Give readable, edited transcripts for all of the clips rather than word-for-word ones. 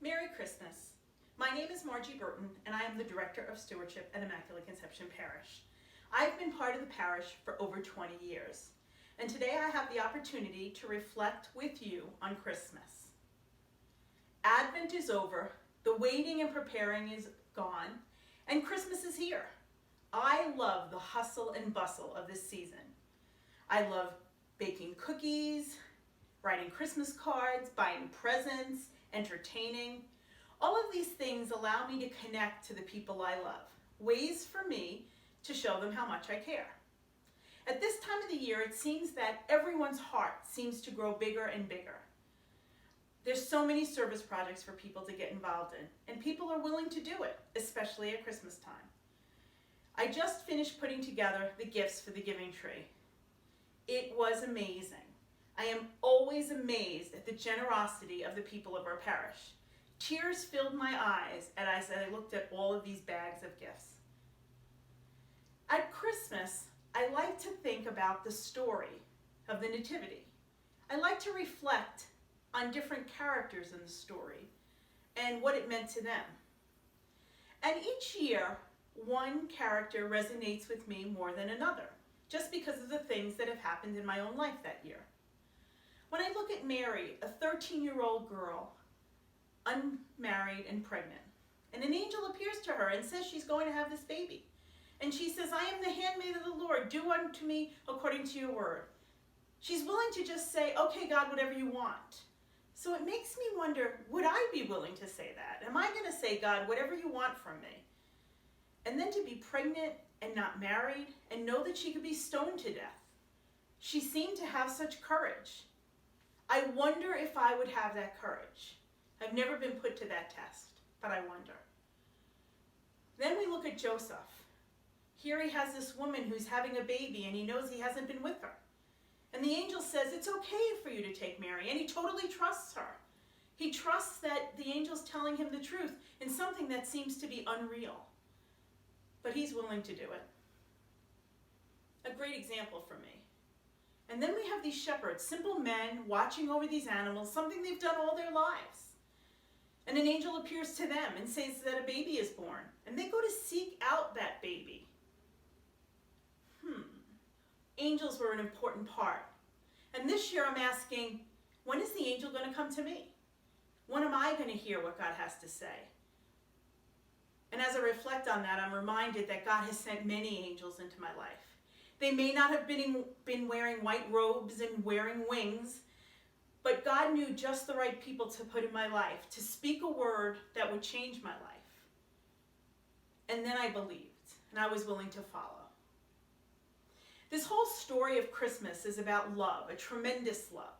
Merry Christmas. My name is Margie Burton, and I am the Director of Stewardship at Immaculate Conception Parish. I've been part of the parish for over 20 years, and today I have the opportunity to reflect with you on Christmas. Advent is over, the waiting and preparing is gone, and Christmas is here. I love the hustle and bustle of this season. I love baking cookies, writing Christmas cards, buying presents, entertaining. All of these things allow me to connect to the people I love, ways for me to show them how much I care. At this time of the year, it seems that everyone's heart seems to grow bigger and bigger. There's so many service projects for people to get involved in, and people are willing to do it, especially at Christmas time. I just finished putting together the gifts for the giving tree. It was amazing. I am always amazed at the generosity of the people of our parish. Tears filled my eyes as I looked at all of these bags of gifts. At Christmas, I like to think about the story of the Nativity. I like to reflect on different characters in the story and what it meant to them. And each year, one character resonates with me more than another, just because of the things that have happened in my own life that year. When I look at Mary, a 13-year-old girl, unmarried and pregnant, and an angel appears to her and says she's going to have this baby. And she says, "I am the handmaid of the Lord, do unto me according to your word." She's willing to just say, "Okay, God, whatever you want." So it makes me wonder, would I be willing to say that? Am I going to say, "God, whatever you want from me"? And then to be pregnant and not married and know that she could be stoned to death. She seemed to have such courage. I wonder if I would have that courage. I've never been put to that test, but I wonder. Then we look at Joseph. Here he has this woman who's having a baby and he knows he hasn't been with her. And the angel says, "It's okay for you to take Mary," and he totally trusts her. He trusts that the angel's telling him the truth in something that seems to be unreal. But he's willing to do it. A great example for me. And then we have these shepherds, simple men watching over these animals, something they've done all their lives. And an angel appears to them and says that a baby is born. And they go to seek out that baby. Angels were an important part. And this year I'm asking, when is the angel going to come to me? When am I going to hear what God has to say? And as I reflect on that, I'm reminded that God has sent many angels into my life. They may not have been wearing white robes and wearing wings, but God knew just the right people to put in my life, to speak a word that would change my life. And then I believed, and I was willing to follow. This whole story of Christmas is about love, a tremendous love.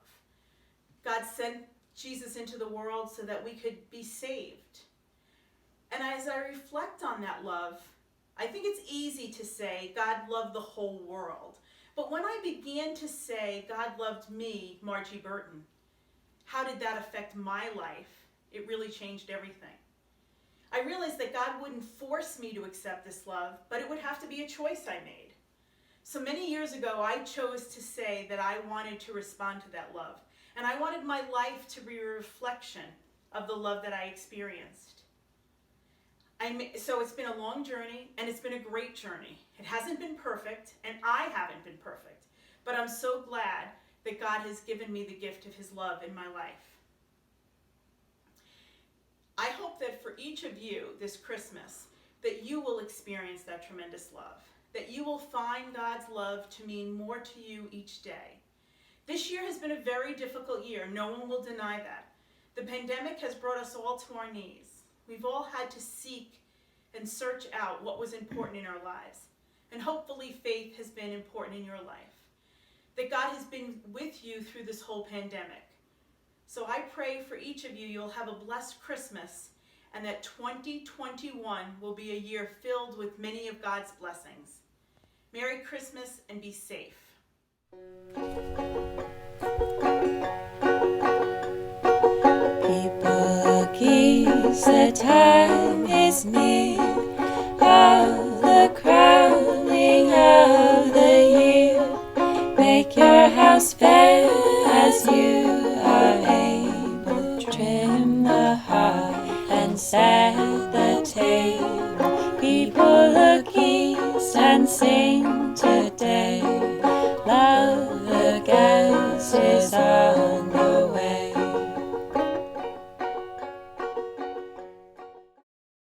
God sent Jesus into the world so that we could be saved. And as I reflect on that love, I think it's easy to say God loved the whole world. But when I began to say God loved me, Margie Burton, how did that affect my life? It really changed everything. I realized that God wouldn't force me to accept this love, but it would have to be a choice I made. So many years ago, I chose to say that I wanted to respond to that love. And I wanted my life to be a reflection of the love that I experienced. So it's been a long journey, and it's been a great journey. It hasn't been perfect, and I haven't been perfect. But I'm so glad that God has given me the gift of his love in my life. I hope that for each of you this Christmas, that you will experience that tremendous love, that you will find God's love to mean more to you each day. This year has been a very difficult year. No one will deny that. The pandemic has brought us all to our knees. We've all had to seek and search out what was important in our lives. And hopefully faith has been important in your life. That God has been with you through this whole pandemic. So I pray for each of you, you'll have a blessed Christmas, and that 2021 will be a year filled with many of God's blessings. Merry Christmas and be safe. People geese, the time is near, of the crowning of the year. Make your house fair as you are able, trim the heart set the table. People look east and sing to